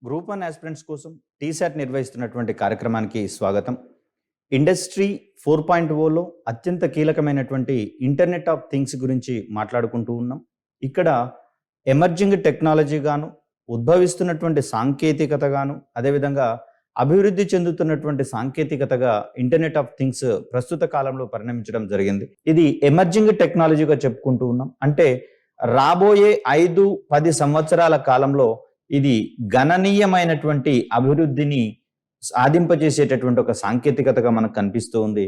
Group 1 aspirants కోసం టీశాట్ నిర్వహిస్తున్నటువంటి కార్యక్రమానికి స్వాగతం. ఇండస్ట్రీ 4.0లో అత్యంత కీలకమైనటువంటి ఇంటర్నెట్ ఆఫ్ థింగ్స్ గురించి మాట్లాడుకుంటూ ఉన్నాం. ఇక్కడ ఎమర్జింగ్ టెక్నాలజీగాను, ఉద్భవిస్తున్నటువంటి సాంకేతికతగాను, అదేవిధంగా అభివృద్ధి చెందుతున్నటువంటి సాంకేతికతగా ఇంటర్నెట్ ఆఫ్ థింగ్స్ ప్రస్తుత కాలంలో పరిణమించడం జరిగింది. ఇది ఎమర్జింగ్ టెక్నాలజీగా చెప్పుకుంటూ ఉన్నాం. అంటే రాబోయే 5-10 సంవత్సరాల కాలంలో ఇది గణనీయమైనటువంటి అభివృద్ధిని సాధింపజేసేటటువంటి ఒక సాంకేతికతగా మనకు కనిపిస్తూ ఉంది.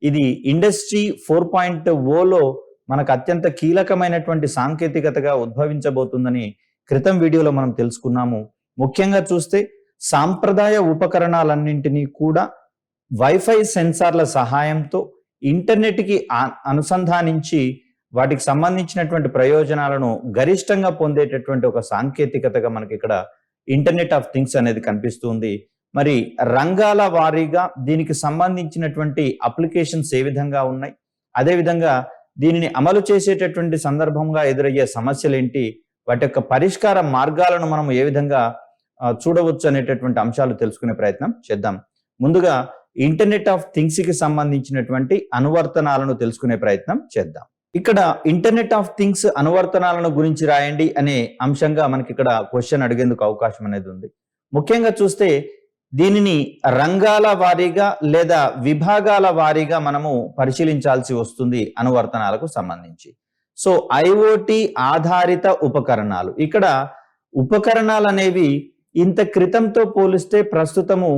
ఇది ఇండస్ట్రీ 4.0లో మనకు అత్యంత కీలకమైనటువంటి సాంకేతికతగా ఉద్భవించబోతుందని క్రితం వీడియోలో మనం తెలుసుకున్నాము. ముఖ్యంగా చూస్తే సాంప్రదాయ ఉపకరణాలన్నింటినీ కూడా వైఫై సెన్సార్ల సహాయంతో ఇంటర్నెట్కి అనుసంధానించి వాటికి సంబంధించినటువంటి ప్రయోజనాలను గరిష్టంగా పొందేటటువంటి ఒక సాంకేతికతగా మనకి ఇక్కడ ఇంటర్నెట్ ఆఫ్ థింగ్స్ అనేది కనిపిస్తుంది. మరి రంగాల వారీగా దీనికి సంబంధించినటువంటి అప్లికేషన్స్ ఏ విధంగా ఉన్నాయి, అదేవిధంగా దీనిని అమలు చేసేటటువంటి సందర్భంగా ఎదురయ్యే సమస్యలు ఏంటి, వాటి యొక్క పరిష్కార మార్గాలను మనం ఏ విధంగా చూడవచ్చు అనేటటువంటి అంశాలు తెలుసుకునే ప్రయత్నం చేద్దాం. ముందుగా ఇంటర్నెట్ ఆఫ్ థింగ్స్ కి సంబంధించినటువంటి అనువర్తనాలను తెలుసుకునే ప్రయత్నం చేద్దాం. ఇక్కడ ఇంటర్నెట్ ఆఫ్ థింగ్స్ అనువర్తనాలను గురించి రాయండి అనే అంశంగా మనకి ఇక్కడ క్వశ్చన్ అడిగేందుకు అవకాశం అనేది ఉంది. ముఖ్యంగా చూస్తే దీనిని రంగాల వారీగా లేదా విభాగాల వారీగా మనము పరిశీలించాల్సి వస్తుంది అనువర్తనాలకు సంబంధించి. సో ఐఓటి ఆధారిత ఉపకరణాలు, ఇక్కడ ఉపకరణాలు అనేవి ఇంత క్రితంతో పోలిస్తే ప్రస్తుతము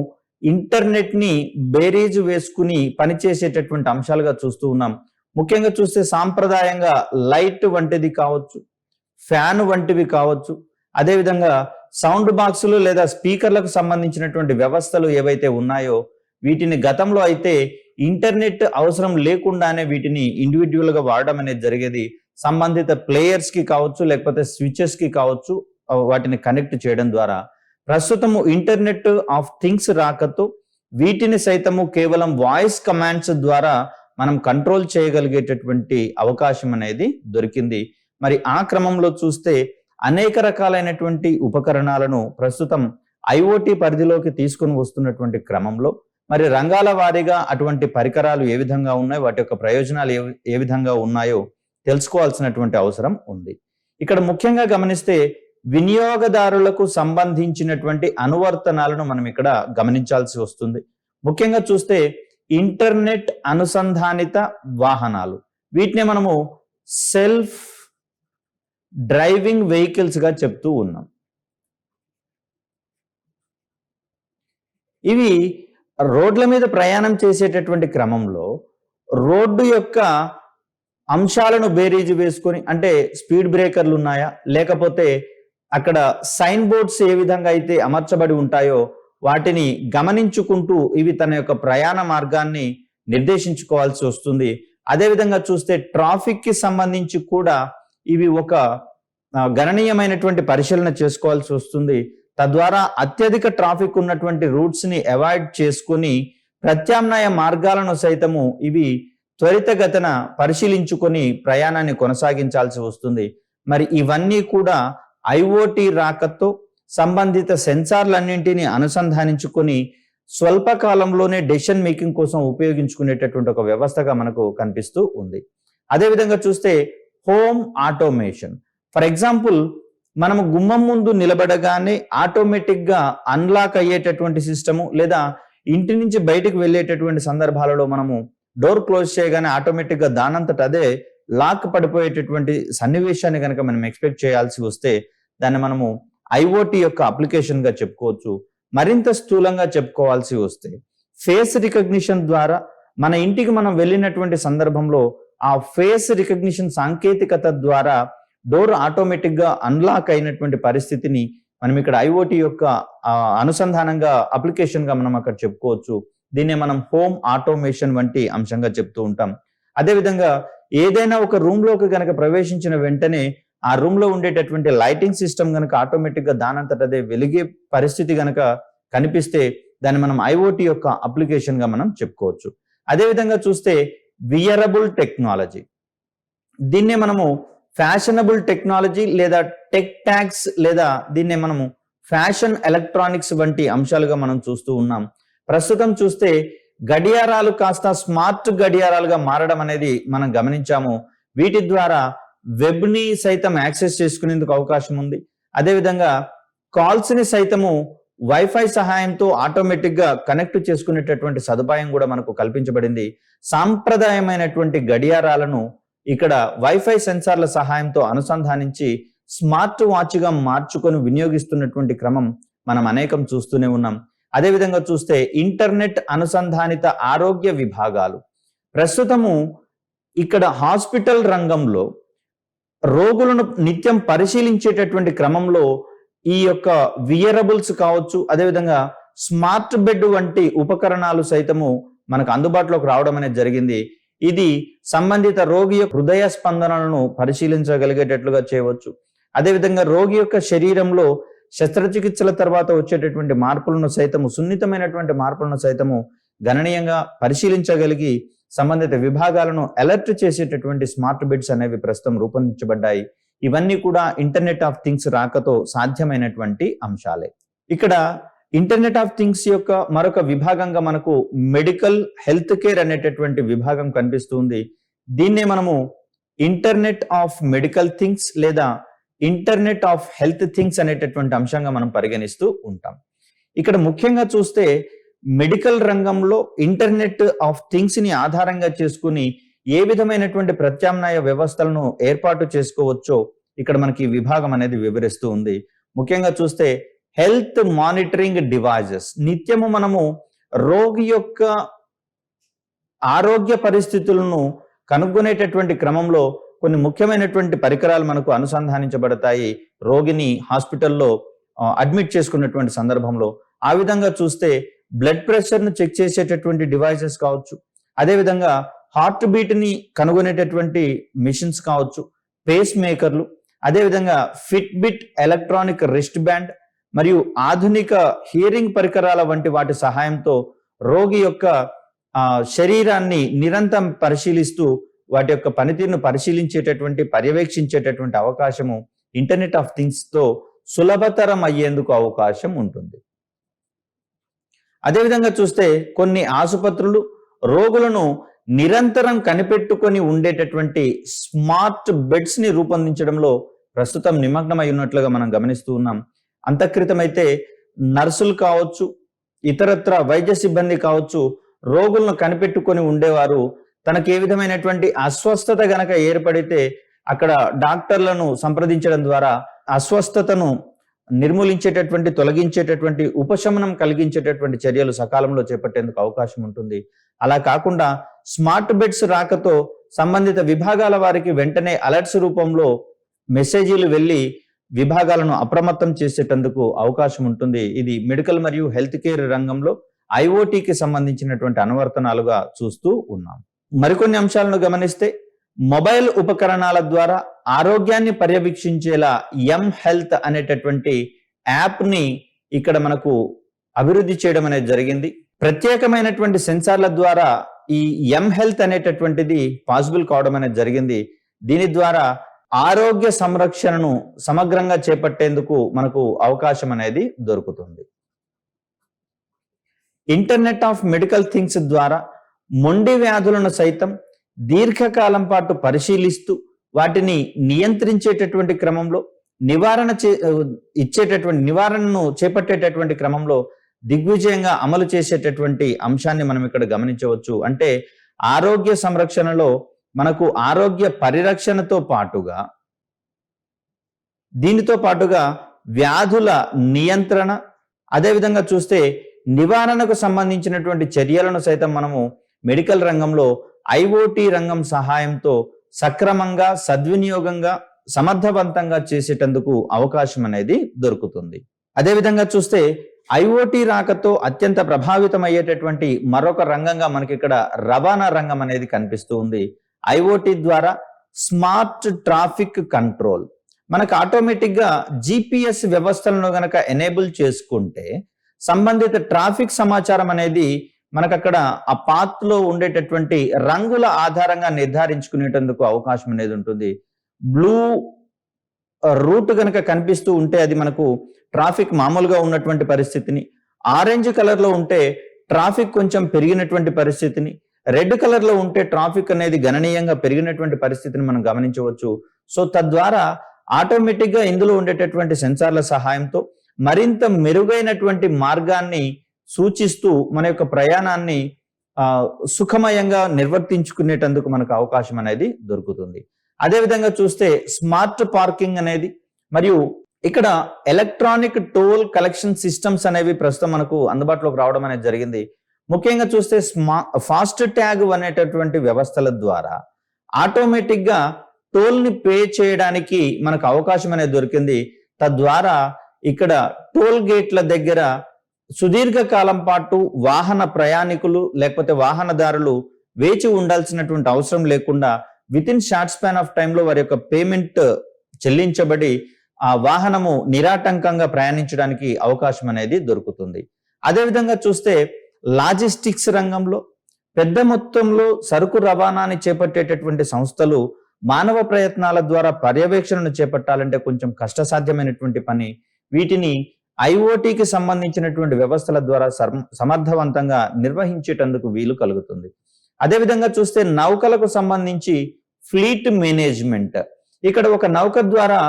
ఇంటర్నెట్ ని బేరీజు వేసుకుని పనిచేసేటటువంటి అంశాలుగా చూస్తూ ఉన్నాం. ముఖ్యంగా చూస్తే సాంప్రదాయంగా లైట్ వంటిది కావచ్చు, ఫ్యాన్ వంటివి కావచ్చు, అదేవిధంగా సౌండ్ బాక్సులు లేదా స్పీకర్లకు సంబంధించినటువంటి వ్యవస్థలు ఏవైతే ఉన్నాయో వీటిని గతంలో అయితే ఇంటర్నెట్ అవసరం లేకుండానే వీటిని ఇండివిజువల్ గా వాడడం అనేది జరిగేది. సంబంధిత ప్లేయర్స్ కి కావచ్చు, లేకపోతే స్విచెస్ కి కావచ్చు, వాటిని కనెక్ట్ చేయడం ద్వారా. ప్రస్తుతము ఇంటర్నెట్ ఆఫ్ థింగ్స్ రాకతో వీటిని సైతము కేవలం వాయిస్ కమాండ్స్ ద్వారా మనం కంట్రోల్ చేయగలిగేటటువంటి అవకాశం అనేది దొరికింది. మరి ఆ క్రమంలో చూస్తే అనేక రకాలైనటువంటి ఉపకరణాలను ప్రస్తుతం ఐఓటి పరిధిలోకి తీసుకుని వస్తున్నటువంటి క్రమంలో మరి రంగాల వారీగా అటువంటి పరికరాలు ఏ విధంగా ఉన్నాయి, వాటి యొక్క ప్రయోజనాలు ఏ విధంగా ఉన్నాయో తెలుసుకోవాల్సినటువంటి అవసరం ఉంది. ఇక్కడ ముఖ్యంగా గమనిస్తే వినియోగదారులకు సంబంధించినటువంటి అనువర్తనాలను మనం ఇక్కడ గమనించాల్సి వస్తుంది. ముఖ్యంగా చూస్తే ఇంటర్నెట్ అనుసంధానిత వాహనాలు, వీటిని మనము సెల్ఫ్ డ్రైవింగ్ వెహికల్స్ గా చెప్తూ ఉన్నాం. ఇవి రోడ్ల మీద ప్రయాణం చేసేటటువంటి క్రమంలో రోడ్డు యొక్క అంశాలను బేరీజు వేసుకొని, అంటే స్పీడ్ బ్రేకర్లు ఉన్నాయా, లేకపోతే అక్కడ సైన్ బోర్డ్స్ ఏ విధంగా అయితే అమర్చబడి ఉంటాయో వాటిని గమనించుకుంటూ ఇవి తన యొక్క ప్రయాణ మార్గాన్ని నిర్దేశించుకోవాల్సి వస్తుంది. అదేవిధంగా చూస్తే ట్రాఫిక్ కి సంబంధించి కూడా ఇవి ఒక గణనీయమైనటువంటి పరిశీలన చేసుకోవాల్సి వస్తుంది. తద్వారా అత్యధిక ట్రాఫిక్ ఉన్నటువంటి రూట్స్ ని అవాయిడ్ చేసుకొని ప్రత్యామ్నాయ మార్గాలను సైతము ఇవి త్వరితగతిన పరిశీలించుకొని ప్రయాణాన్ని కొనసాగించాల్సి వస్తుంది. మరి ఇవన్నీ కూడా ఐఓటి రాకతో సంబంధిత సెన్సార్లన్నింటినీ అనుసంధానించుకొని స్వల్పకాలంలోనే డెసిషన్ మేకింగ్ కోసం ఉపయోగించుకునేటటువంటి ఒక వ్యవస్థగా మనకు కనిపిస్తూ ఉంది. అదేవిధంగా చూస్తే హోమ్ ఆటోమేషన్, ఫర్ ఎగ్జాంపుల్ మనము గుమ్మం ముందు నిలబడగానే ఆటోమేటిక్ గా అన్లాక్ అయ్యేటటువంటి సిస్టము, లేదా ఇంటి నుంచి బయటకు వెళ్ళేటటువంటి సందర్భాలలో మనము డోర్ క్లోజ్ చేయగానే ఆటోమేటిక్ గా దానంతట అదే లాక్ పడిపోయేటటువంటి సన్నివేశాన్ని కనుక మనం ఎక్స్పెక్ట్ చేయాల్సి వస్తే దాన్ని మనము ఐఓటి యొక్క అప్లికేషన్ గా చెప్పుకోవచ్చు. మరింత స్థూలంగా చెప్పుకోవాల్సి వస్తే ఫేస్ రికగ్నిషన్ ద్వారా మన ఇంటికి మనం వెళ్ళినటువంటి సందర్భంలో ఆ ఫేస్ రికగ్నిషన్ సాంకేతికత ద్వారా డోర్ ఆటోమేటిక్ గా అన్లాక్ అయినటువంటి పరిస్థితిని మనం ఇక్కడ ఐఓటి యొక్క అనుసంధానంగా అప్లికేషన్ గా మనం అక్కడ చెప్పుకోవచ్చు. దీన్నే మనం హోమ్ ఆటోమేషన్ వంటి అంశంగా చెప్తూ ఉంటాం. అదేవిధంగా ఏదైనా ఒక రూమ్ లోకి గనక ప్రవేశించిన వెంటనే ఆ రూమ్ లో ఉండేటటువంటి లైటింగ్ సిస్టమ్ గనక ఆటోమేటిక్ గా దానంతట అదే వెలిగే పరిస్థితి గనక కనిపిస్తే దాన్ని మనం ఐఓటి యొక్క అప్లికేషన్ గా మనం చెప్పుకోవచ్చు. అదేవిధంగా చూస్తే వియరబుల్ టెక్నాలజీ, దీన్నే మనము ఫ్యాషనబుల్ టెక్నాలజీ లేదా టెక్ ట్యాగ్స్ లేదా దీన్నే మనము ఫ్యాషన్, ఎలక్ట్రానిక్స్ వంటి అంశాలుగా మనం చూస్తూ ఉన్నాం. ప్రస్తుతం చూస్తే గడియారాలు కాస్త స్మార్ట్ గడియారాలుగా మారడం అనేది మనం గమనించాము. వీటి ద్వారా వెబ్ ని సైతం యాక్సెస్ చేసుకునేందుకు అవకాశం ఉంది. అదేవిధంగా కాల్స్ ని సైతము వైఫై సహాయంతో ఆటోమేటిక్ గా కనెక్ట్ చేసుకునేటటువంటి సదుపాయం కూడా మనకు కల్పించబడింది. సాంప్రదాయమైనటువంటి గడియారాలను ఇక్కడ వైఫై సెన్సార్ల సహాయంతో అనుసంధానించి స్మార్ట్ వాచ్ గా మార్చుకొని వినియోగిస్తున్నటువంటి క్రమం మనం అనేకం చూస్తూనే ఉన్నాం. అదేవిధంగా చూస్తే ఇంటర్నెట్ అనుసంధానిత ఆరోగ్య విభాగాలు ప్రస్తుతము ఇక్కడ హాస్పిటల్ రంగంలో రోగులను నిత్యం పరిశీలించేటటువంటి క్రమంలో ఈ యొక్క వియరబుల్స్ కావచ్చు, అదేవిధంగా స్మార్ట్ బెడ్ వంటి ఉపకరణాలు సైతము మనకు అందుబాటులోకి రావడం అనేది జరిగింది. ఇది సంబంధిత రోగి యొక్క హృదయ స్పందనలను పరిశీలించగలిగేటట్లుగా చేయవచ్చు. అదేవిధంగా రోగి యొక్క శరీరంలో శస్త్రచికిత్సల తర్వాత వచ్చేటటువంటి మార్పులను సైతము, సున్నితమైనటువంటి మార్పులను సైతము గణనీయంగా పరిశీలించగలిగి సంబంధిత విభాగాలను అలర్ట్ చేసేటటువంటి స్మార్ట్ బెడ్స్ అనేవి ప్రస్తుతం రూపొందించబడ్డాయి. ఇవన్నీ కూడా ఇంటర్నెట్ ఆఫ్ థింగ్స్ రాకతో సాధ్యమైనటువంటి అంశాలే. ఇక్కడ ఇంటర్నెట్ ఆఫ్ థింగ్స్ యొక్క మరొక విభాగంగా మనకు మెడికల్ హెల్త్ కేర్ అనేటటువంటి విభాగం కనిపిస్తుంది. దీన్నే మనము ఇంటర్నెట్ ఆఫ్ మెడికల్ థింగ్స్ లేదా ఇంటర్నెట్ ఆఫ్ హెల్త్ థింగ్స్ అనేటటువంటి అంశంగా మనం పరిగణిస్తూ ఉంటాం. ఇక్కడ ముఖ్యంగా చూస్తే మెడికల్ రంగంలో ఇంటర్నెట్ ఆఫ్ థింగ్స్ ని ఆధారంగా చేసుకుని ఏ విధమైనటువంటి ప్రత్యామ్నాయ వ్యవస్థలను ఏర్పాటు చేసుకోవచ్చో ఇక్కడ మనకి విభాగం అనేది వివరిస్తూ ఉంది. ముఖ్యంగా చూస్తే హెల్త్ మానిటరింగ్ డివైజెస్, నిత్యము మనము రోగి యొక్క ఆరోగ్య పరిస్థితులను కనుగొనేటటువంటి క్రమంలో కొన్ని ముఖ్యమైనటువంటి పరికరాలు మనకు అనుసంధానించబడతాయి రోగిని హాస్పిటల్లో అడ్మిట్ చేసుకున్నటువంటి సందర్భంలో. ఆ విధంగా చూస్తే బ్లడ్ ప్రెషర్ ను చెక్ చేసేటటువంటి డివైసెస్ కావచ్చు, అదేవిధంగా హార్ట్ బీట్ ని కనుగొనేటటువంటి మిషన్స్ కావచ్చు, పేస్ మేకర్లు, అదేవిధంగా fit bit electronic wrist band మరియు ఆధునిక హియరింగ్ పరికరాల వంటి వాటి సహాయంతో రోగి యొక్క శరీరాన్ని నిరంతరం పరిశీలిస్తూ వాటి యొక్క పనితీరును పరిశీలించేటటువంటి, పర్యవేక్షించేటటువంటి అవకాశము ఇంటర్నెట్ ఆఫ్ థింగ్స్ తో సులభతరం అయ్యేందుకు అవకాశం ఉంటుంది. అదేవిధంగా చూస్తే కొన్ని ఆసుపత్రులు రోగులను నిరంతరం కనిపెట్టుకొని ఉండేటటువంటి స్మార్ట్ బెడ్స్ ని రూపొందించడంలో ప్రస్తుతం నిమగ్నమై ఉన్నట్లుగా మనం గమనిస్తూ ఉన్నాం. అంతక్రితమైతే నర్సులు కావచ్చు, ఇతరత్ర వైద్య సిబ్బంది కావచ్చు, రోగులను కనిపెట్టుకొని ఉండేవారు. తనకు ఏ విధమైనటువంటి అస్వస్థత గనక ఏర్పడితే అక్కడ డాక్టర్లను సంప్రదించడం ద్వారా అస్వస్థతను నిర్మూలించేటటువంటి, తొలగించేటటువంటి, ఉపశమనం కలిగించేటటువంటి చర్యలు సకాలంలో చేపట్టేందుకు అవకాశం ఉంటుంది. అలా కాకుండా స్మార్ట్ బెడ్స్ రాకతో సంబంధిత విభాగాల వారికి వెంటనే అలర్ట్స్ రూపంలో మెసేజీలు వెళ్ళి విభాగాలను అప్రమత్తం చేసేటందుకు అవకాశం ఉంటుంది. ఇది మెడికల్ మరియు హెల్త్ కేర్ రంగంలో ఐఓటీకి సంబంధించినటువంటి అనువర్తనాలుగా చూస్తూ ఉన్నాం. మరికొన్ని అంశాలను గమనిస్తే మొబైల్ ఉపకరణాల ద్వారా ఆరోగ్యాన్ని పర్యవేక్షించేలా ఎం హెల్త్ అనేటటువంటి యాప్ ని ఇక్కడ మనకు అభివృద్ధి చేయడం అనేది జరిగింది. ప్రత్యేకమైనటువంటి సెన్సార్ల ద్వారా ఈ ఎం హెల్త్ అనేటటువంటిది పాసిబుల్ కావడం అనేది జరిగింది. దీని ద్వారా ఆరోగ్య సంరక్షణను సమగ్రంగా చేపట్టేందుకు మనకు అవకాశం అనేది దొరుకుతుంది. ఇంటర్నెట్ ఆఫ్ మెడికల్ థింగ్స్ ద్వారా మొండి వ్యాధులను సైతం దీర్ఘకాలం పాటు పరిశీలిస్తూ వాటిని నియంత్రించేటటువంటి క్రమంలో నివారణను చేపట్టేటటువంటి క్రమంలో దిగ్విజయంగా అమలు చేసేటటువంటి అంశాన్ని మనం ఇక్కడ గమనించవచ్చు. అంటే ఆరోగ్య సంరక్షణలో మనకు ఆరోగ్య పరిరక్షణతో పాటుగా దీనితో పాటుగా వ్యాధుల నియంత్రణ, అదేవిధంగా చూస్తే నివారణకు సంబంధించినటువంటి చర్యలను సైతం మనము మెడికల్ రంగంలో ఐఓటీ రంగం సహాయంతో సక్రమంగా, సద్వినియోగంగా, సమర్థవంతంగా చేసేటందుకు అవకాశం అనేది దొరుకుతుంది. అదేవిధంగా చూస్తే ఐఓటీ రాకతో అత్యంత ప్రభావితమయ్యేటటువంటి మరొక రంగంగా మనకి ఇక్కడ రవాణా రంగం అనేది కనిపిస్తూ ఉంది. ఐఓటీ ద్వారా స్మార్ట్ ట్రాఫిక్ కంట్రోల్, మనకు ఆటోమేటిక్ గా జిపిఎస్ వ్యవస్థలను గనక ఎనేబుల్ చేసుకుంటే సంబంధిత ట్రాఫిక్ సమాచారం అనేది మనకు అక్కడ ఆ పాత్ లో ఉండేటటువంటి రంగుల ఆధారంగా నిర్ధారించుకునేటందుకు అవకాశం అనేది ఉంటుంది. బ్లూ రూట్ గనక కనిపిస్తూ ఉంటే అది మనకు ట్రాఫిక్ మామూలుగా ఉన్నటువంటి పరిస్థితిని, ఆరెంజ్ కలర్ లో ఉంటే ట్రాఫిక్ కొంచెం పెరిగినటువంటి పరిస్థితిని, రెడ్ కలర్ లో ఉంటే ట్రాఫిక్ అనేది గణనీయంగా పెరిగినటువంటి పరిస్థితిని మనం గమనించవచ్చు. సో తద్వారా ఆటోమేటిక్ గా ఇందులో ఉండేటటువంటి సెన్సార్ల సహాయంతో మరింత మెరుగైనటువంటి మార్గాన్ని సూచిస్తూ మన యొక్క ప్రయాణాన్ని సుఖమయంగా నిర్వర్తించుకునేటందుకు మనకు అవకాశం అనేది దొరుకుతుంది. అదేవిధంగా చూస్తే స్మార్ట్ పార్కింగ్ అనేది మరియు ఇక్కడ ఎలక్ట్రానిక్ టోల్ కలెక్షన్ సిస్టమ్స్ అనేవి ప్రస్తుతం మనకు అందుబాటులోకి రావడం అనేది జరిగింది. ముఖ్యంగా చూస్తే ఫాస్ట్ ట్యాగ్ అనేటటువంటి వ్యవస్థల ద్వారా ఆటోమేటిక్ గా టోల్ ని పే చేయడానికి మనకు అవకాశం అనేది దొరికింది. తద్వారా ఇక్కడ టోల్ గేట్ల దగ్గర సుదీర్ఘ కాలం పాటు వాహన ప్రయాణికులు లేకపోతే వాహనదారులు వేచి ఉండాల్సినటువంటి అవసరం లేకుండా with in short span of టైంలో వారి యొక్క పేమెంట్ చెల్లించబడి ఆ వాహనము నిరాటంకంగా ప్రయాణించడానికి అవకాశం అనేది దొరుకుతుంది. అదేవిధంగా చూస్తే లాజిస్టిక్స్ రంగంలో పెద్ద మొత్తంలో సరుకు రవాణాని చేపట్టేటటువంటి సంస్థలు మానవ ప్రయత్నాల ద్వారా పర్యవేక్షణను చేపట్టాలంటే కొంచెం కష్టసాధ్యమైనటువంటి పని. వీటిని ఐఓటీకి సంబంధించినటువంటి వ్యవస్థల ద్వారా సమర్థవంతంగా నిర్వహించేటందుకు వీలు కలుగుతుంది. అదేవిధంగా చూస్తే నౌకలకు సంబంధించి ఫ్లీట్ మేనేజ్మెంట్, ఇక్కడ ఒక నౌక ద్వారా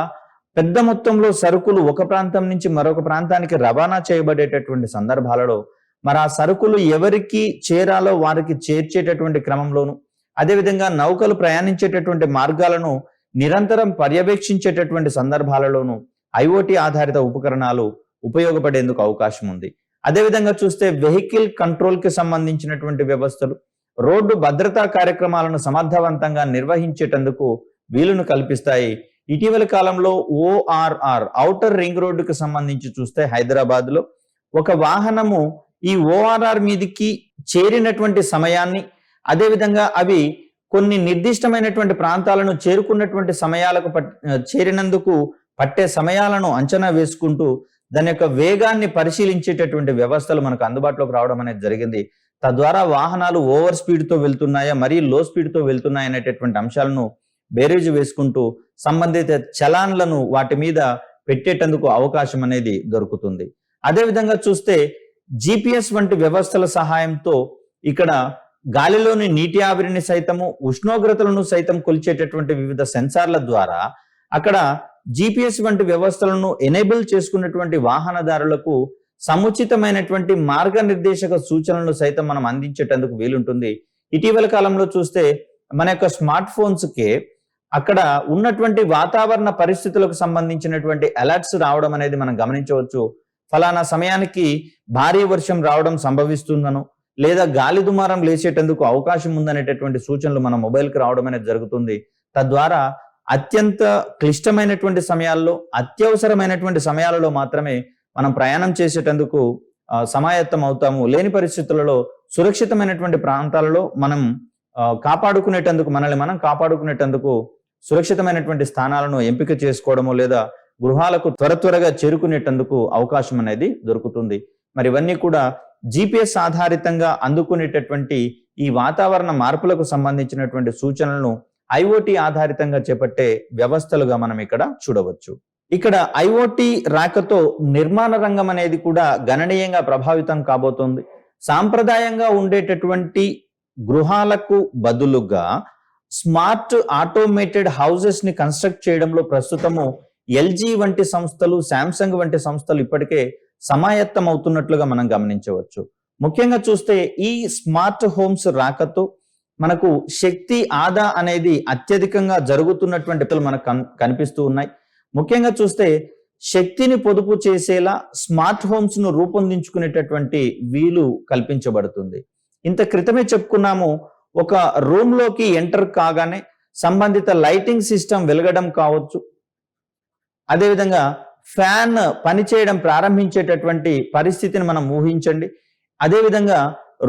పెద్ద మొత్తంలో సరుకులు ఒక ప్రాంతం నుంచి మరొక ప్రాంతానికి రవాణా చేయబడేటటువంటి సందర్భాలలో మరి ఆ సరుకులు ఎవరికి చేరాలో వారికి చేర్చేటటువంటి క్రమంలోను, అదేవిధంగా నౌకలు ప్రయాణించేటటువంటి మార్గాలను నిరంతరం పర్యవేక్షించేటటువంటి సందర్భాలలోనూ ఐఓటీ ఆధారిత ఉపకరణాలు ఉపయోగపడేందుకు అవకాశం ఉంది. అదేవిధంగా చూస్తే వెహికల్ కంట్రోల్ కి సంబంధించినటువంటి వ్యవస్థలు రోడ్డు భద్రతా కార్యక్రమాలను సమర్థవంతంగా నిర్వహించేటందుకు వీలును కల్పిస్తాయి. ఇటీవల కాలంలో ఓఆర్ఆర్ ఔటర్ రింగ్ రోడ్డుకు సంబంధించి చూస్తే హైదరాబాద్ లో ఒక వాహనము ఈ ఓఆర్ఆర్ మీదికి చేరినటువంటి సమయాన్ని, అదేవిధంగా అవి కొన్ని నిర్దిష్టమైనటువంటి ప్రాంతాలను చేరుకున్నటువంటి సమయాలకు చేరినందుకు పట్టే సమయాలను అంచనా వేసుకుంటూ దాని యొక్క వేగాన్ని పరిశీలించేటటువంటి వ్యవస్థలు మనకు అందుబాటులోకి రావడం అనేది జరిగింది. తద్వారా వాహనాలు ఓవర్ స్పీడ్ తో వెళ్తున్నాయా మరీ లో స్పీడ్ తో వెళ్తున్నాయా అనేటటువంటి అంశాలను బేరీజు వేసుకుంటూ సంబంధిత చలాన్లను వాటి మీద పెట్టేటందుకు అవకాశం అనేది దొరుకుతుంది. అదేవిధంగా చూస్తే జిపిఎస్ వంటి వ్యవస్థల సహాయంతో ఇక్కడ గాలిలోని నీటి ఆవిరిని సైతము, ఉష్ణోగ్రతలను సైతం కొలిచేటటువంటి వివిధ సెన్సార్ల ద్వారా అక్కడ జిపిఎస్ వంటి వ్యవస్థలను ఎనేబుల్ చేసుకున్నటువంటి వాహనదారులకు సముచితమైనటువంటి మార్గనిర్దేశక సూచనలను సైతం మనం అందించేటందుకు వీలుంటుంది. ఇటీవల కాలంలో చూస్తే మన యొక్క స్మార్ట్ ఫోన్స్ కి అక్కడ ఉన్నటువంటి వాతావరణ పరిస్థితులకు సంబంధించినటువంటి అలర్ట్స్ రావడం అనేది మనం గమనించవచ్చు. ఫలానా సమయానికి భారీ వర్షం రావడం సంభవిస్తుందనో లేదా గాలి దుమారం లేచేటందుకు అవకాశం ఉందనేటటువంటి సూచనలు మన మొబైల్కి రావడం అనేది జరుగుతుంది. తద్వారా అత్యంత క్లిష్టమైనటువంటి సమయాల్లో, అత్యవసరమైనటువంటి సమయాలలో మాత్రమే మనం ప్రయాణం చేసేటందుకు సమాయత్తం అవుతాము. లేని పరిస్థితులలో సురక్షితమైనటువంటి ప్రాంతాలలో మనం మనల్ని మనం కాపాడుకునేటందుకు సురక్షితమైనటువంటి స్థానాలను ఎంపిక చేసుకోవడము లేదా గృహాలకు త్వరగా చేరుకునేటందుకు అవకాశం అనేది దొరుకుతుంది. మరి ఇవన్నీ కూడా జిపిఎస్ ఆధారితంగా అందుకునేటటువంటి ఈ వాతావరణ మార్పులకు సంబంధించినటువంటి సూచనలను ఐఓటీ ఆధారితంగా చేపట్టే వ్యవస్థలుగా మనం ఇక్కడ చూడవచ్చు. ఇక్కడ ఐఓటీ రాకతో నిర్మాణ రంగం అనేది కూడా గణనీయంగా ప్రభావితం కాబోతోంది. సాంప్రదాయంగా ఉండేటటువంటి గృహాలకు బదులుగా స్మార్ట్ ఆటోమేటెడ్ హౌసెస్ ని కన్స్ట్రక్ట్ చేయడంలో ప్రస్తుతము ఎల్జీ వంటి సంస్థలు, శాంసంగ్ వంటి సంస్థలు ఇప్పటికే సమాయత్తం అవుతున్నట్లుగా మనం గమనించవచ్చు. ముఖ్యంగా చూస్తే ఈ స్మార్ట్ హోమ్స్ రాకతో మనకు శక్తి ఆదా అనేది అత్యధికంగా జరుగుతున్నటువంటి మనకు కనిపిస్తూ ఉన్నాయి. ముఖ్యంగా చూస్తే శక్తిని పొదుపు చేసేలా స్మార్ట్ హోమ్స్ ను రూపొందించుకునేటటువంటి వీలు కల్పించబడుతుంది. ఇంత క్రితమే చెప్పుకున్నాము, ఒక రూమ్ లోకి ఎంటర్ కాగానే సంబంధిత లైటింగ్ సిస్టమ్ వెలగడం కావచ్చు, అదేవిధంగా ఫ్యాన్ పనిచేయడం ప్రారంభించేటటువంటి పరిస్థితిని మనం ఊహించండి. అదేవిధంగా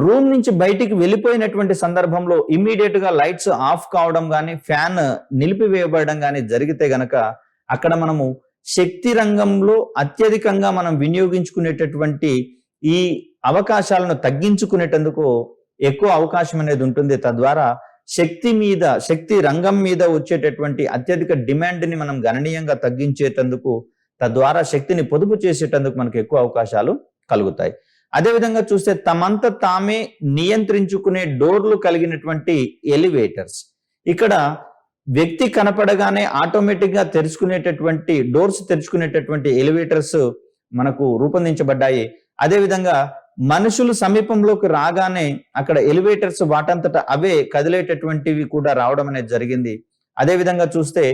రూమ్ నుంచి బయటికి వెళ్ళిపోయినటువంటి సందర్భంలో ఇమ్మీడియట్ గా లైట్స్ ఆఫ్ కావడం కానీ ఫ్యాన్ నిలిపివేయబడడం కానీ జరిగితే గనక అక్కడ మనము శక్తి రంగంలో అత్యధికంగా మనం వినియోగించుకునేటటువంటి ఈ అవకాశాలను తగ్గించుకునేటందుకు ఎక్కువ అవకాశం అనేది ఉంటుంది. తద్వారా శక్తి రంగం మీద వచ్చేటటువంటి అత్యధిక డిమాండ్ని మనం గణనీయంగా తగ్గించేటందుకు, తద్వారా శక్తిని పొదుపు చేసేటందుకు మనకు ఎక్కువ అవకాశాలు కలుగుతాయి. అదేవిధంగా చూస్తే తమంత తామే నియంత్రించుకునే డోర్లు కలిగినటువంటి ఎలివేటర్స్. ఇక్కడ వ్యక్తి కనపడగానే ఆటోమేటిక్ గా డోర్స్ తెరుచుకునేటటువంటి ఎలివేటర్స్ మనకు రూపొందించబడ్డాయి. అదేవిధంగా మనుషులు సమీపంలోకి రాగానే అక్కడ ఎలివేటర్స్ వాటంతట అవే కదిలేటటువంటివి కూడా రావడం అనేది జరిగింది. అదేవిధంగా చూస్తే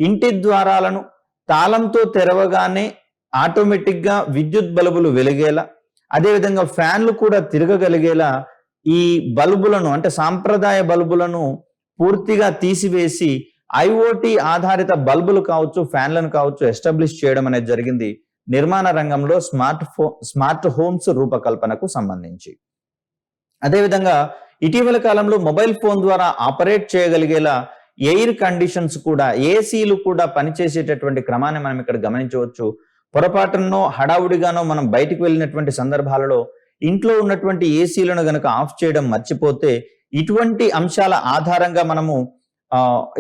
ఇంటి ద్వారాలను తాళంతో తెరవగానే ఆటోమేటిక్ గా విద్యుత్ బల్బులు వెలిగేలా, అదేవిధంగా ఫ్యాన్లు కూడా తిరగగలిగేలా ఈ బల్బులను అంటే సాంప్రదాయ బల్బులను పూర్తిగా తీసివేసి ఐఓటీ ఆధారిత బల్బులు కావచ్చు, ఫ్యాన్లను కావచ్చు ఎస్టాబ్లిష్ చేయడం అనేది జరిగింది నిర్మాణ రంగంలో స్మార్ట్ హోమ్స్ రూపకల్పనకు సంబంధించి. అదేవిధంగా ఇటీవల కాలంలో మొబైల్ ఫోన్ ద్వారా ఆపరేట్ చేయగలిగేలా ఎయిర్ కండిషన్స్ కూడా, ఏసీలు కూడా పనిచేసేటటువంటి క్రమాన్ని మనం ఇక్కడ గమనించవచ్చు. పొరపాటునో హడావుడిగానో మనం బయటికి వెళ్ళినటువంటి సందర్భాలలో ఇంట్లో ఉన్నటువంటి ఏసీలను గనక ఆఫ్ చేయడం మర్చిపోతే ఇటువంటి అంశాల ఆధారంగా మనము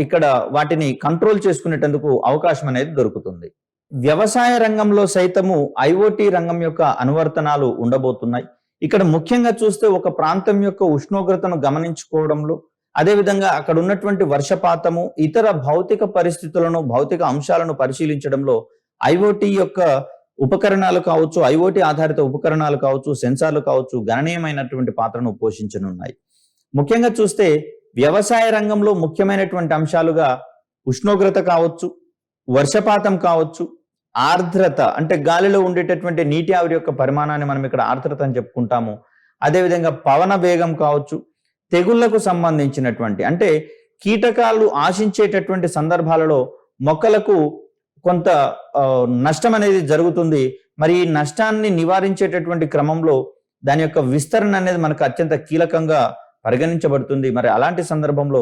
ఇక్కడ వాటిని కంట్రోల్ చేసుకునేటందుకు అవకాశం అనేది దొరుకుతుంది. వ్యవసాయ రంగంలో సైతము ఐఓటీ రంగం యొక్క అనువర్తనాలు ఉండబోతున్నాయి. ఇక్కడ ముఖ్యంగా చూస్తే ఒక ప్రాంతం యొక్క ఉష్ణోగ్రతను గమనించుకోవడంలో, అదేవిధంగా అక్కడ ఉన్నటువంటి వర్షపాతము, ఇతర భౌతిక పరిస్థితులను, భౌతిక అంశాలను పరిశీలించడంలో ఐఓటీ యొక్క ఉపకరణాలు కావచ్చు, ఐఓటీ ఆధారిత ఉపకరణాలు కావచ్చు, సెన్సార్లు కావచ్చు గణనీయమైనటువంటి పాత్రను పోషించనున్నాయి. ముఖ్యంగా చూస్తే వ్యవసాయ రంగంలో ముఖ్యమైనటువంటి అంశాలుగా ఉష్ణోగ్రత కావచ్చు, వర్షపాతం కావచ్చు, ఆర్ద్రత అంటే గాలిలో ఉండేటటువంటి నీటి ఆవిరి యొక్క పరిమాణాన్ని మనం ఇక్కడ ఆర్ద్రత అని చెప్పుకుంటాము. అదేవిధంగా పవన వేగం కావచ్చు, తెగుళ్లకు సంబంధించినటువంటి అంటే కీటకాలు ఆశించేటటువంటి సందర్భాలలో మొక్కలకు కొంత నష్టం అనేది జరుగుతుంది. మరి ఈ నష్టాన్ని నివారించేటటువంటి క్రమంలో దాని యొక్క విస్తరణ అనేది మనకు అత్యంత కీలకంగా పరిగణించబడుతుంది. మరి అలాంటి సందర్భంలో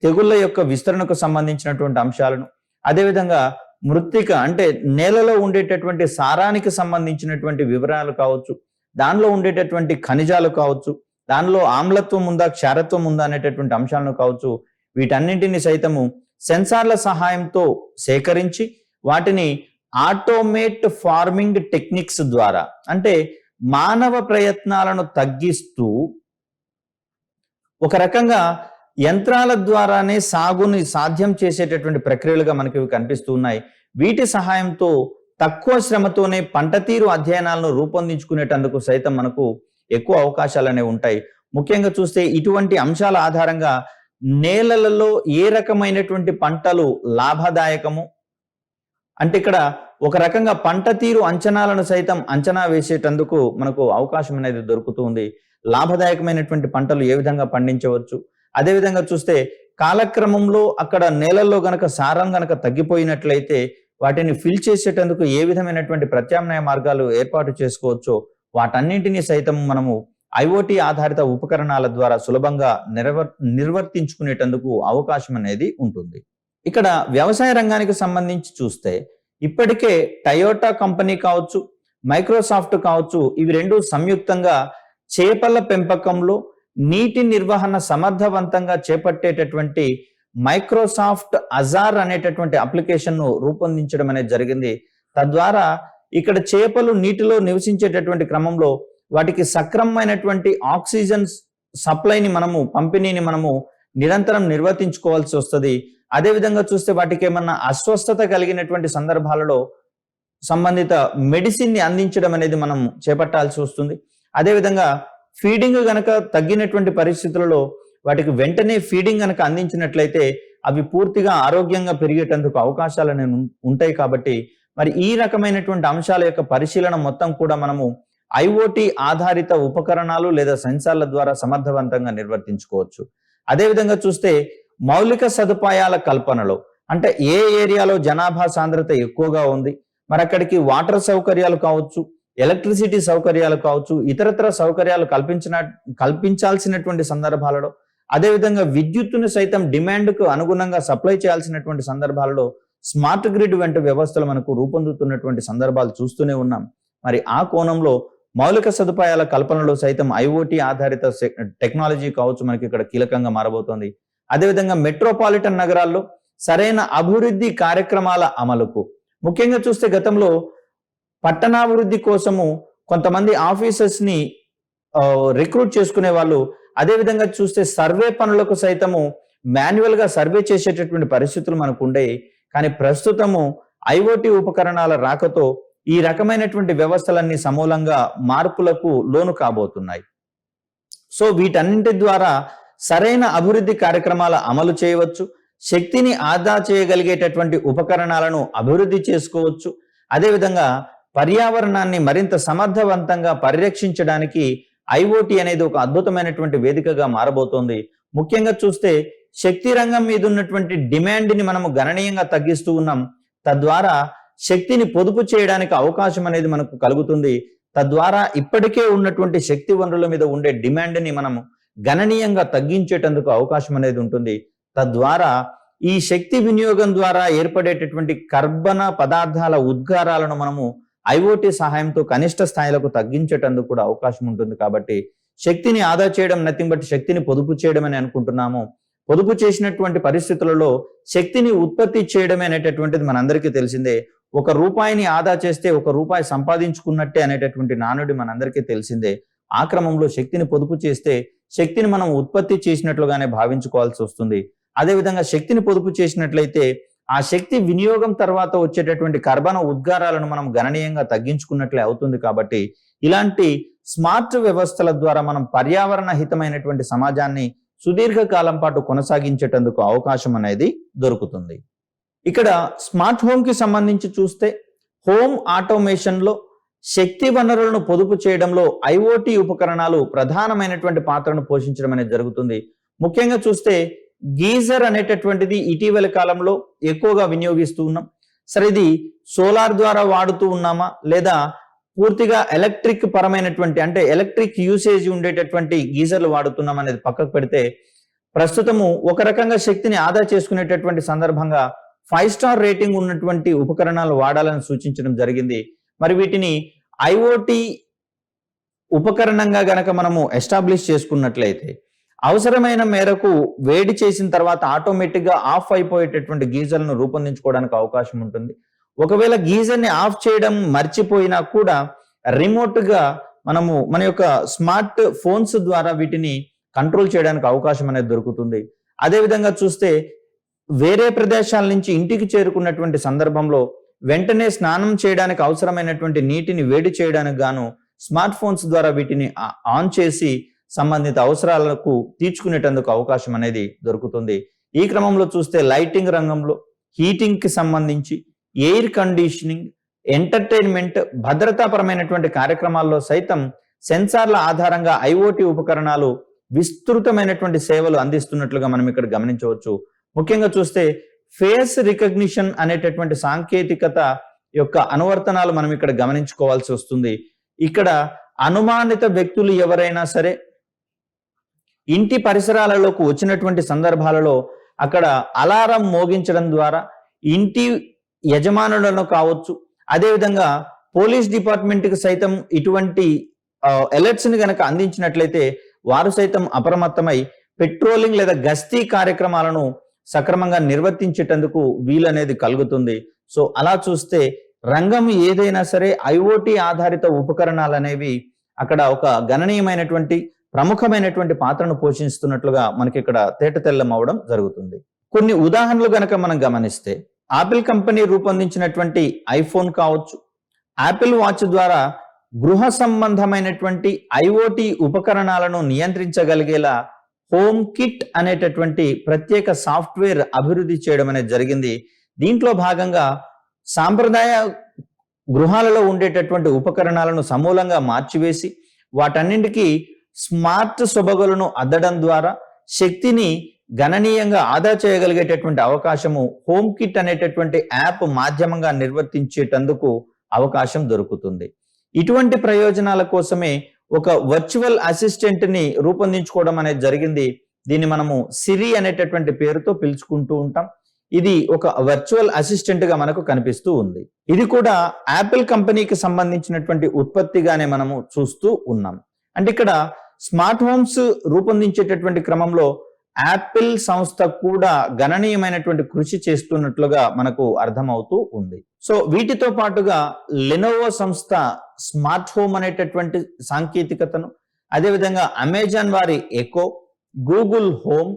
తెగుళ్ల యొక్క విస్తరణకు సంబంధించినటువంటి అంశాలను, అదేవిధంగా మృత్తిక అంటే నేలలో ఉండేటటువంటి సారానికి సంబంధించినటువంటి వివరాలు కావచ్చు, దానిలో ఉండేటటువంటి ఖనిజాలు కావచ్చు, దానిలో ఆమ్లత్వం ఉందా, క్షారత్వం ఉందా అనేటటువంటి అంశాలను కావచ్చు, వీటన్నింటినీ సైతము సెన్సార్ల సహాయంతో సేకరించి వాటిని ఆటోమేట్ ఫార్మింగ్ టెక్నిక్స్ ద్వారా అంటే మానవ ప్రయత్నాలను తగ్గిస్తూ ఒక రకంగా యంత్రాల ద్వారానే సాగుని సాధ్యం చేసేటటువంటి ప్రక్రియలుగా మనకి కనిపిస్తూ ఉన్నాయి. వీటి సహాయంతో తక్కువ శ్రమతోనే పంట తీరు అధ్యయనాలను రూపొందించుకునేటందుకు సైతం మనకు ఎక్కువ అవకాశాలు అనేవి ఉంటాయి. ముఖ్యంగా చూస్తే ఇటువంటి అంశాల ఆధారంగా నేలలలో ఏ రకమైనటువంటి పంటలు లాభదాయకము అంటే ఇక్కడ ఒక రకంగా పంట తీరు అంచనాలను సైతం అంచనా వేసేటందుకు మనకు అవకాశం అనేది దొరుకుతుంది. లాభదాయకమైనటువంటి పంటలు ఏ విధంగా పండించవచ్చు, అదేవిధంగా చూస్తే కాలక్రమంలో అక్కడ నేలల్లో గనక సారం గనక తగ్గిపోయినట్లయితే వాటిని ఫిల్ చేసేటందుకు ఏ విధమైనటువంటి ప్రత్యామ్నాయ మార్గాలు ఏర్పాటు చేసుకోవచ్చో వాటన్నింటినీ సైతం మనము ఐఓటీ ఆధారిత ఉపకరణాల ద్వారా సులభంగా నిర్వర్తించుకునేటందుకు అవకాశం అనేది ఉంటుంది. ఇక్కడ వ్యవసాయ రంగానికి సంబంధించి చూస్తే ఇప్పటికే టయోటా కంపెనీ కావచ్చు, మైక్రోసాఫ్ట్ కావచ్చు, ఇవి రెండు సంయుక్తంగా చేపల పెంపకంలో నీటి నిర్వహణ సమర్థవంతంగా చేపట్టేటటువంటి మైక్రోసాఫ్ట్ అజార్ అనేటటువంటి అప్లికేషన్ ను రూపొందించడం అనేది జరిగింది. తద్వారా ఇక్కడ చేపలు నీటిలో నివసించేటటువంటి క్రమంలో వాటికి సక్రమమైనటువంటి ఆక్సిజన్ సప్లైని పంపిణీని మనము నిరంతరం నిర్వర్తించుకోవాల్సి వస్తుంది. అదేవిధంగా చూస్తే వాటికి ఏమన్నా అస్వస్థత కలిగినటువంటి సందర్భాలలో సంబంధిత మెడిసిన్ ని అందించడం అనేది మనం చేపట్టాల్సి వస్తుంది. అదేవిధంగా ఫీడింగ్ గనక తగ్గినటువంటి పరిస్థితులలో వాటికి వెంటనే ఫీడింగ్ గనక అందించినట్లయితే అవి పూర్తిగా ఆరోగ్యంగా పెరిగేటందుకు అవకాశాలు ఉంటాయి. కాబట్టి మరి ఈ రకమైనటువంటి అంశాల యొక్క పరిశీలన మొత్తం కూడా మనము ఐఓటీ ఆధారిత ఉపకరణాలు లేదా సెన్సార్ల ద్వారా సమర్థవంతంగా నిర్వర్తించుకోవచ్చు. అదేవిధంగా చూస్తే మౌలిక సదుపాయాల కల్పనలో అంటే ఏ ఏరియాలో జనాభా సాంద్రత ఎక్కువగా ఉంది, మరి అక్కడికి వాటర్ సౌకర్యాలు కావచ్చు, ఎలక్ట్రిసిటీ సౌకర్యాలు కావచ్చు, ఇతరత్ర సౌకర్యాలు కల్పించాల్సినటువంటి సందర్భాలలో, అదేవిధంగా విద్యుత్తును సైతం డిమాండ్కు అనుగుణంగా సప్లై చేయాల్సినటువంటి సందర్భాలలో స్మార్ట్ గ్రిడ్ వంటి వ్యవస్థలు మనకు రూపొందుతున్నటువంటి సందర్భాలు చూస్తూనే ఉన్నాం. మరి ఆ కోణంలో మౌలిక సదుపాయాల కల్పనలో సైతం ఐఓటీ ఆధారిత టెక్నాలజీ కావచ్చు మనకి ఇక్కడ కీలకంగా మారబోతోంది. అదేవిధంగా మెట్రోపాలిటన్ నగరాల్లో సరైన అభివృద్ధి కార్యక్రమాల అమలుకు, ముఖ్యంగా చూస్తే గతంలో పట్టణాభివృద్ధి కోసము కొంతమంది ఆఫీసర్స్ ని రిక్రూట్ చేసుకునే వాళ్ళు, అదేవిధంగా చూస్తే సర్వే పనులకు సైతము మాన్యువల్ గా సర్వే చేసేటటువంటి పరిస్థితులు మనకు ఉండేవి. కానీ ప్రస్తుతము ఐఓటీ ఉపకరణాల రాకతో ఈ రకమైనటువంటి వ్యవస్థలన్నీ సమూలంగా మార్పులకు లోను కాబోతున్నాయి. సో వీటన్నింటి ద్వారా సరైన అభివృద్ధి కార్యక్రమాల అమలు చేయవచ్చు, శక్తిని ఆదా చేయగలిగేటటువంటి ఉపకరణాలను అభివృద్ధి చేసుకోవచ్చు. అదేవిధంగా పర్యావరణాన్ని మరింత సమర్థవంతంగా పరిరక్షించడానికి ఐఓటీ అనేది ఒక అద్భుతమైనటువంటి వేదికగా మారబోతోంది. ముఖ్యంగా చూస్తే శక్తి రంగం మీద ఉన్నటువంటి డిమాండ్ని మనము గణనీయంగా తగ్గిస్తూ ఉన్నాం. తద్వారా శక్తిని పొదుపు చేయడానికి అవకాశం అనేది మనకు కలుగుతుంది. తద్వారా ఇప్పటికే ఉన్నటువంటి శక్తి వనరుల మీద ఉండే డిమాండ్ని మనము గణనీయంగా తగ్గించేటందుకు అవకాశం అనేది ఉంటుంది. తద్వారా ఈ శక్తి వినియోగం ద్వారా ఏర్పడేటటువంటి కర్బన పదార్థాల ఉద్గారాలను మనము ఐఓటీ సహాయంతో కనిష్ట స్థాయిలకు తగ్గించేటందుకు కూడా అవకాశం ఉంటుంది. కాబట్టి శక్తిని ఆదా చేయడం నథింగ్ బట్ శక్తిని పొదుపు చేయడం అని అనుకుంటున్నాము. పొదుపు చేసినటువంటి పరిస్థితులలో శక్తిని ఉత్పత్తి చేయడమే అనేటటువంటిది మనందరికీ తెలిసిందే. ఒక రూపాయిని ఆదా చేస్తే ఒక రూపాయి సంపాదించుకున్నట్టే అనేటటువంటి నానుడి మనందరికీ తెలిసిందే. ఆ క్రమంలో శక్తిని పొదుపు చేస్తే శక్తిని మనం ఉత్పత్తి చేసినట్లుగానే భావించుకోవాల్సి వస్తుంది. అదేవిధంగా శక్తిని పొదుపు చేసినట్లయితే ఆ శక్తి వినియోగం తర్వాత వచ్చేటటువంటి కర్బన ఉద్గారాలను మనం గణనీయంగా తగ్గించుకున్నట్లే అవుతుంది. కాబట్టి ఇలాంటి స్మార్ట్ వ్యవస్థల ద్వారా మనం పర్యావరణ హితమైనటువంటి సమాజాన్ని సుదీర్ఘకాలం పాటు కొనసాగించేటందుకు అవకాశం అనేది దొరుకుతుంది. ఇక్కడ స్మార్ట్ హోమ్ కి సంబంధించి చూస్తే హోమ్ ఆటోమేషన్ లో శక్తి వనరులను పొదుపు చేయడంలో ఐఓటీ ఉపకరణాలు ప్రధానమైనటువంటి పాత్రను పోషించడం అనేది జరుగుతుంది. ముఖ్యంగా చూస్తే గీజర్ అనేటటువంటిది ఇటీవల కాలంలో ఎక్కువగా వినియోగిస్తూ ఉన్నాం. సరే, ఇది సోలార్ ద్వారా వాడుతూ ఉన్నామా లేదా పూర్తిగా ఎలక్ట్రిక్ పరమైనటువంటి అంటే ఎలక్ట్రిక్ యూసేజ్ ఉండేటటువంటి గీజర్లు వాడుతున్నాం అనేది పక్కకు పెడితే, ప్రస్తుతము ఒక రకంగా శక్తిని ఆదా చేసుకునేటటువంటి సందర్భంగా 5 స్టార్ రేటింగ్ ఉన్నటువంటి ఉపకరణాలు వాడాలని సూచించడం జరిగింది. మరి వీటిని ఐఓటీ ఉపకరణంగా గనక మనము ఎస్టాబ్లిష్ చేసుకున్నట్లయితే అవసరమైన మేరకు వేడి చేసిన తర్వాత ఆటోమేటిక్ గా ఆఫ్ అయిపోయేటటువంటి గీజర్లను రూపొందించుకోవడానికి అవకాశం ఉంటుంది. ఒకవేళ గీజర్ ని ఆఫ్ చేయడం మర్చిపోయినా కూడా రిమోట్ గా మనము మన యొక్క స్మార్ట్ ఫోన్స్ ద్వారా వీటిని కంట్రోల్ చేయడానికి అవకాశం అనేది దొరుకుతుంది. అదేవిధంగా చూస్తే వేరే ప్రదేశాల నుంచి ఇంటికి చేరుకున్నటువంటి సందర్భంలో వెంటనే స్నానం చేయడానికి అవసరమైనటువంటి నీటిని వేడి చేయడానికి గాను స్మార్ట్ ఫోన్స్ ద్వారా వీటిని ఆన్ చేసి సంబంధిత అవసరాలకు తీర్చుకునేటందుకు అవకాశం అనేది దొరుకుతుంది. ఈ క్రమంలో చూస్తే లైటింగ్ రంగంలో హీటింగ్ కి సంబంధించి ఎయిర్ కండిషనింగ్, ఎంటర్టైన్మెంట్, భద్రతాపరమైనటువంటి కార్యక్రమాల్లో సైతం సెన్సార్ల ఆధారంగా ఐఓటీ ఉపకరణాలు విస్తృతమైనటువంటి సేవలు అందిస్తున్నట్లుగా మనం ఇక్కడ గమనించవచ్చు. ముఖ్యంగా చూస్తే ఫేస్ రికగ్నిషన్ అనేటటువంటి సాంకేతికత యొక్క అనువర్తనాలు మనం ఇక్కడ గమనించుకోవాల్సి వస్తుంది. ఇక్కడ అనుమానిత వ్యక్తులు ఎవరైనా సరే ఇంటి పరిసరాలలోకి వచ్చినటువంటి సందర్భాలలో అక్కడ అలారం మోగించడం ద్వారా ఇంటి యజమానులను కావచ్చు, అదేవిధంగా పోలీస్ డిపార్ట్మెంట్ కి సైతం ఇటువంటి అలర్ట్స్ ని గనక అందించినట్లయితే వారు సైతం అప్రమత్తమై పెట్రోలింగ్ లేదా గస్తీ కార్యక్రమాలను సక్రమంగా నిర్వర్తించేటందుకు వీలనేది కలుగుతుంది. సో అలా చూస్తే రంగం ఏదైనా సరే ఐఓటీ ఆధారిత ఉపకరణాలు అనేవి అక్కడ ఒక గణనీయమైనటువంటి ప్రముఖమైనటువంటి పాత్రను పోషిస్తున్నట్లుగా మనకి ఇక్కడ తేటతెల్లం అవడం జరుగుతుంది. కొన్ని ఉదాహరణలు గనక మనం గమనిస్తే, ఆపిల్ కంపెనీ రూపొందించినటువంటి ఐఫోన్ కావచ్చు, యాపిల్ వాచ్ ద్వారా గృహ సంబంధమైనటువంటి ఐఓటీ ఉపకరణాలను నియంత్రించగలిగేలా హోమ్ కిట్ అనేటటువంటి ప్రత్యేక సాఫ్ట్వేర్ అభివృద్ధి చేయడం అనేది జరిగింది. దీంట్లో భాగంగా సాంప్రదాయ గృహాలలో ఉండేటటువంటి ఉపకరణాలను సమూలంగా మార్చివేసి వాటన్నింటికి స్మార్ట్ సొబగులను అద్దడం ద్వారా శక్తిని గణనీయంగా ఆదా చేయగలిగేటటువంటి అవకాశము హోమ్ కిట్ అనేటటువంటి యాప్ మాధ్యమంగా నిర్వర్తించేటందుకు అవకాశం దొరుకుతుంది. ఇటువంటి ప్రయోజనాల కోసమే ఒక వర్చువల్ అసిస్టెంట్ ని రూపొందించుకోవడం అనేది జరిగింది. దీన్ని మనము సిరి అనేటటువంటి పేరుతో పిలుచుకుంటూ ఉంటాం. ఇది ఒక వర్చువల్ అసిస్టెంట్ గా మనకు కనిపిస్తూ ఉంది. ఇది కూడా యాపిల్ కంపెనీకి సంబంధించినటువంటి ఉత్పత్తిగానే మనము చూస్తూ ఉన్నాం. అంటే ఇక్కడ స్మార్ట్ హోమ్స్ రూపొందించేటటువంటి క్రమంలో యాపిల్ సంస్థ కూడా గణనీయమైనటువంటి కృషి చేస్తున్నట్లుగా మనకు అర్థమవుతూ ఉంది. సో వీటితో పాటుగా లెనోవో సంస్థ స్మార్ట్ హోమ్ అనేటటువంటి సాంకేతికతను, అదేవిధంగా అమెజాన్ వారి ఎకో, గూగుల్ హోమ్,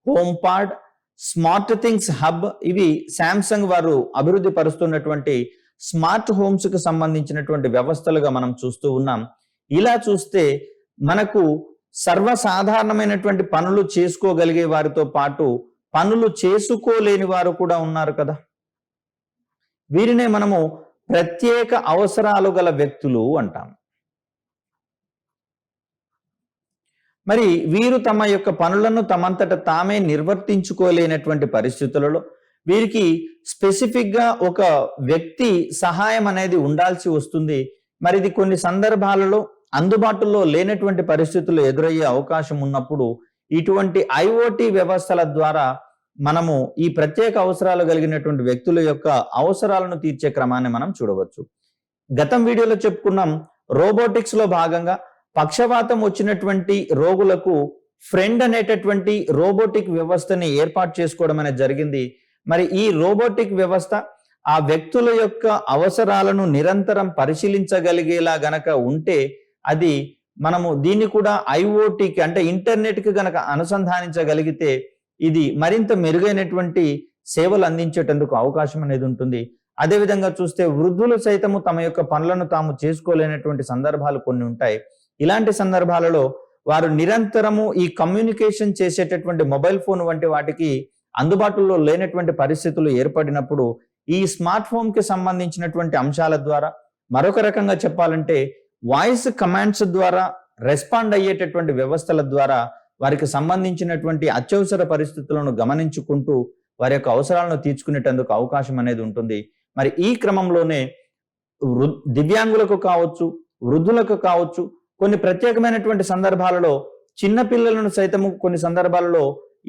హోమ్ పాడ్, స్మార్ట్ థింగ్స్ హబ్, ఇవి శాంసంగ్ వారు అభివృద్ధి పరుస్తున్నటువంటి స్మార్ట్ హోమ్స్ కు సంబంధించినటువంటి వ్యవస్థలుగా మనం చూస్తూ ఉన్నాం. ఇలా చూస్తే మనకు సర్వసాధారణమైనటువంటి పనులు చేసుకోగలిగే వారితో పాటు పనులు చేసుకోలేని వారు కూడా ఉన్నారు కదా. వీరినే మనము ప్రత్యేక అవసరాలు గల వ్యక్తులు అంటాం. మరి వీరు తమ యొక్క పనులను తమంతట తామే నిర్వర్తించుకోలేనటువంటి పరిస్థితులలో వీరికి స్పెసిఫిక్ గా ఒక వ్యక్తి సహాయం అనేది ఉండాల్సి వస్తుంది. మరి ఇది కొన్ని సందర్భాలలో అందుబాటులో లేనటువంటి పరిస్థితులు ఎదురయ్యే అవకాశం ఉన్నప్పుడు ఇటువంటి ఐఓటి వ్యవస్థల ద్వారా మనము ఈ ప్రత్యేక అవసరాలు కలిగినటువంటి వ్యక్తుల యొక్క అవసరాలను తీర్చే క్రమాన్ని మనం చూడవచ్చు. గతం వీడియోలో చెప్పుకున్నాం, రోబోటిక్స్ లో భాగంగా పక్షవాతం వచ్చినటువంటి రోగులకు ఫ్రెండ్ అనేటటువంటి రోబోటిక్ వ్యవస్థని ఏర్పాటు చేసుకోవడం అనేది జరిగింది. మరి ఈ రోబోటిక్ వ్యవస్థ ఆ వ్యక్తుల యొక్క అవసరాలను నిరంతరం పరిశీలించగలిగేలా గనక ఉంటే అది మనము దీన్ని కూడా ఐఓటికి అంటే ఇంటర్నెట్ కి గనక అనుసంధానించగలిగితే ఇది మరింత మెరుగైనటువంటి సేవలు అందించేటందుకు అవకాశం అనేది ఉంటుంది. అదేవిధంగా చూస్తే వృద్ధులు సైతము తమ యొక్క పనులను తాము చేసుకోలేనటువంటి సందర్భాలు కొన్ని ఉంటాయి. ఇలాంటి సందర్భాలలో వారు నిరంతరము ఈ కమ్యూనికేషన్ చేసేటటువంటి మొబైల్ ఫోన్ వంటి వాటికి అందుబాటులో లేనటువంటి పరిస్థితులు ఏర్పడినప్పుడు ఈ స్మార్ట్ ఫోన్ కి సంబంధించినటువంటి అంశాల ద్వారా, మరొక రకంగా చెప్పాలంటే వాయిస్ కమాండ్స్ ద్వారా రెస్పాండ్ అయ్యేటటువంటి వ్యవస్థల ద్వారా వారికి సంబంధించినటువంటి అత్యవసర పరిస్థితులను గమనించుకుంటూ వారి యొక్క అవసరాలను తీర్చుకునేటందుకు అవకాశం అనేది ఉంటుంది. మరి ఈ క్రమంలోనే దివ్యాంగులకు కావచ్చు, వృద్ధులకు కావచ్చు, కొన్ని ప్రత్యేకమైనటువంటి సందర్భాలలో చిన్న పిల్లలను సైతము కొన్ని సందర్భాలలో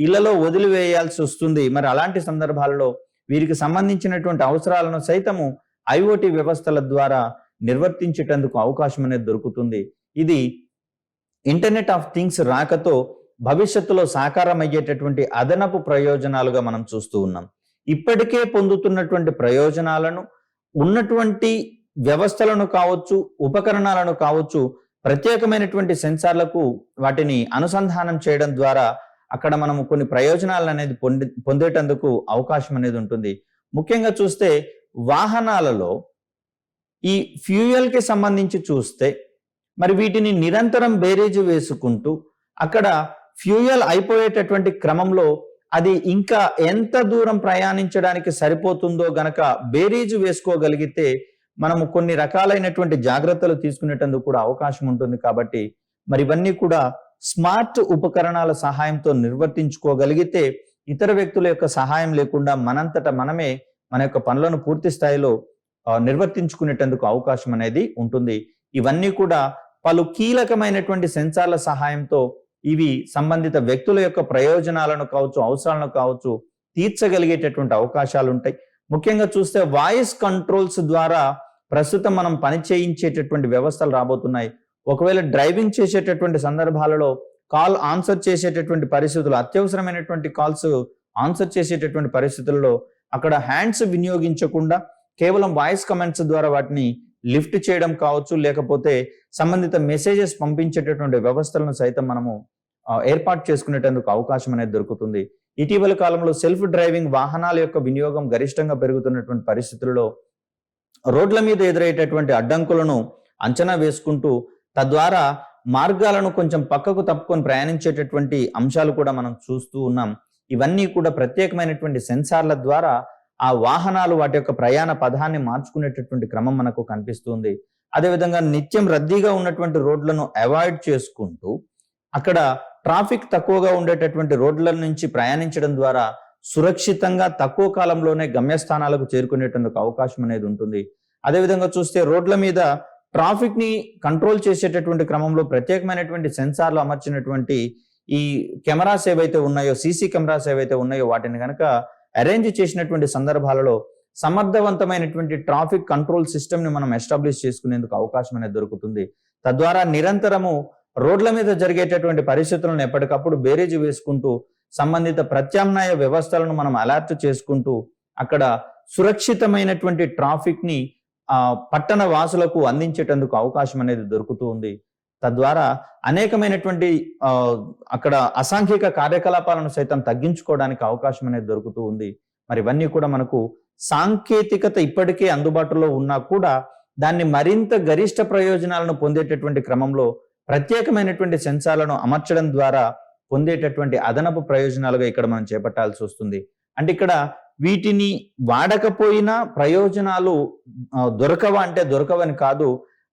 ఇళ్లలో వదిలివేయాల్సి వస్తుంది. మరి అలాంటి సందర్భాలలో వీరికి సంబంధించినటువంటి అవసరాలను సైతము ఐఓటి వ్యవస్థల ద్వారా నిర్వర్తించేటందుకు అవకాశం అనేది దొరుకుతుంది. ఇది ఇంటర్నెట్ ఆఫ్ థింగ్స్ రాకతో భవిష్యత్తులో సాకారం అయ్యేటటువంటి అదనపు ప్రయోజనాలుగా మనం చూస్తూ ఉన్నాం. ఇప్పటికే పొందుతున్నటువంటి ప్రయోజనాలను, ఉన్నటువంటి వ్యవస్థలను కావచ్చు, ఉపకరణాలను కావచ్చు, ప్రత్యేకమైనటువంటి సెన్సార్లకు వాటిని అనుసంధానం చేయడం ద్వారా అక్కడ మనము కొన్ని ప్రయోజనాలు అనేది పొందేటందుకు అవకాశం అనేది ఉంటుంది. ముఖ్యంగా చూస్తే వాహనాలలో ఈ ఫ్యూయల్ కి సంబంధించి చూస్తే మరి వీటిని నిరంతరం బేరీజు వేసుకుంటూ అక్కడ ఫ్యూయల్ అయిపోయేటటువంటి క్రమంలో అది ఇంకా ఎంత దూరం ప్రయాణించడానికి సరిపోతుందో గనక బేరీజు వేసుకోగలిగితే మనము కొన్ని రకాలైనటువంటి జాగ్రత్తలు తీసుకునేటందుకు కూడా అవకాశం ఉంటుంది. కాబట్టి మరి ఇవన్నీ కూడా స్మార్ట్ ఉపకరణాల సహాయంతో నిర్వర్తించుకోగలిగితే ఇతర వ్యక్తుల యొక్క సహాయం లేకుండా మనంతట మనమే మన యొక్క పనులను పూర్తి స్థాయిలో నిర్వర్తించుకునేటందుకు అవకాశం అనేది ఉంటుంది. ఇవన్నీ కూడా పలు కీలకమైనటువంటి సెన్సార్ల సహాయంతో ఇవి సంబంధిత వ్యక్తుల యొక్క ప్రయోజనాలను కావచ్చు, అవసరాలను కావచ్చు తీర్చగలిగేటటువంటి అవకాశాలు ఉంటాయి. ముఖ్యంగా చూస్తే వాయిస్ కంట్రోల్స్ ద్వారా ప్రస్తుతం మనం పని చేయించేటటువంటి వ్యవస్థలు రాబోతున్నాయి. ఒకవేళ డ్రైవింగ్ చేసేటటువంటి సందర్భాలలో కాల్ ఆన్సర్ చేసేటటువంటి పరిస్థితులు, అత్యవసరమైనటువంటి కాల్స్ ఆన్సర్ చేసేటటువంటి పరిస్థితుల్లో అక్కడ హ్యాండ్స్ వినియోగించకుండా కేవలం వాయిస్ కమెంట్స్ ద్వారా వాటిని లిఫ్ట్ చేయడం కావచ్చు, లేకపోతే సంబంధిత మెసేజెస్ పంపించేటటువంటి వ్యవస్థలను సైతం మనము ఏర్పాటు చేసుకునేటందుకు అవకాశం అనేది దొరుకుతుంది. ఇటీవల కాలంలో సెల్ఫ్ డ్రైవింగ్ వాహనాల యొక్క వినియోగం గరిష్టంగా పెరుగుతున్నటువంటి పరిస్థితుల్లో రోడ్ల మీద ఎదురయ్యేటటువంటి అడ్డంకులను అంచనా వేసుకుంటూ తద్వారా మార్గాలను కొంచెం పక్కకు తప్పుకొని ప్రయాణించేటటువంటి అంశాలు కూడా మనం చూస్తూ ఉన్నాం. ఇవన్నీ కూడా ప్రత్యేకమైనటువంటి సెన్సార్ల ద్వారా ఆ వాహనాలు వాటి యొక్క ప్రయాణ పథాన్ని మార్చుకునేటటువంటి క్రమం మనకు కనిపిస్తుంది. అదేవిధంగా నిత్యం రద్దీగా ఉన్నటువంటి రోడ్లను అవాయిడ్ చేసుకుంటూ అక్కడ ట్రాఫిక్ తక్కువగా ఉండేటటువంటి రోడ్ల నుంచి ప్రయాణించడం ద్వారా సురక్షితంగా తక్కువ కాలంలోనే గమ్యస్థానాలకు చేరుకునేటందుకు అవకాశం అనేది ఉంటుంది. అదేవిధంగా చూస్తే రోడ్ల మీద ట్రాఫిక్ ని కంట్రోల్ చేసేటటువంటి క్రమంలో ప్రత్యేకమైనటువంటి సెన్సార్లు అమర్చినటువంటి ఈ కెమెరాస్ ఏవైతే ఉన్నాయో, సీసీ కెమెరాస్ ఏవైతే ఉన్నాయో వాటిని కనుక అరేంజ్ చేసినటువంటి సందర్భాలలో సమర్థవంతమైనటువంటి ట్రాఫిక్ కంట్రోల్ సిస్టమ్ ని మనం ఎస్టాబ్లిష్ చేసుకునేందుకు అవకాశం అనేది దొరుకుతుంది. తద్వారా నిరంతరము రోడ్ల మీద జరిగేటటువంటి పరిస్థితులను ఎప్పటికప్పుడు బేరీజు వేసుకుంటూ సంబంధిత ప్రత్యామ్నాయ వ్యవస్థలను మనం అలర్ట్ చేసుకుంటూ అక్కడ సురక్షితమైనటువంటి ట్రాఫిక్ ని పట్టణ వాసులకు అందించేటందుకు అవకాశం అనేది దొరుకుతూ ఉంది. తద్వారా అనేకమైనటువంటి అక్కడ అసాంఘిక కార్యకలాపాలను సైతం తగ్గించుకోవడానికి అవకాశం అనేది దొరుకుతూ ఉంది. మరి ఇవన్నీ కూడా మనకు సాంకేతికత ఇప్పటికే అందుబాటులో ఉన్నా కూడా దాన్ని మరింత గరిష్ట ప్రయోజనాలను పొందేటటువంటి క్రమంలో ప్రత్యేకమైనటువంటి సెన్సార్లను అమర్చడం ద్వారా పొందేటటువంటి అదనపు ప్రయోజనాలుగా ఇక్కడ మనం చేపట్టాల్సి వస్తుంది. అంటే ఇక్కడ వీటిని వాడకపోయినా ప్రయోజనాలు దొరకవా అంటే దొరకవని కాదు,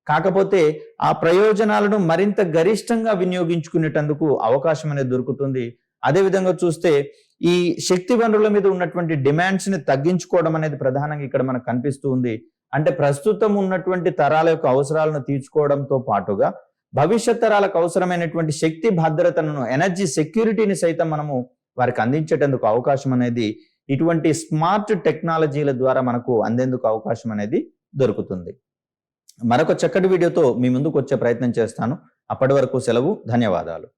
కాకపోతే ఆ ప్రయోజనాలను మరింత గరిష్టంగా వినియోగించుకునేటందుకు అవకాశం అనేది దొరుకుతుంది. అదేవిధంగా చూస్తే ఈ శక్తి వనరుల మీద ఉన్నటువంటి డిమాండ్స్ ని తగ్గించుకోవడం అనేది ప్రధానంగా ఇక్కడ మనకు కనిపిస్తూ ఉంది. అంటే ప్రస్తుతం ఉన్నటువంటి తరాల యొక్క అవసరాలను తీర్చుకోవడంతో పాటుగా భవిష్యత్ తరాలకు అవసరమైనటువంటి శక్తి భద్రతను, ఎనర్జీ సెక్యూరిటీని సైతం మనము వారికి అందించేటందుకు అవకాశం అనేది ఇటువంటి స్మార్ట్ టెక్నాలజీల ద్వారా మనకు అందేందుకు అవకాశం అనేది దొరుకుతుంది. మరొక చక్కటి వీడియోతో మీ ముందుకు వచ్చే ప్రయత్నం చేస్తాను. అప్పటి వరకు సెలవు. ధన్యవాదాలు.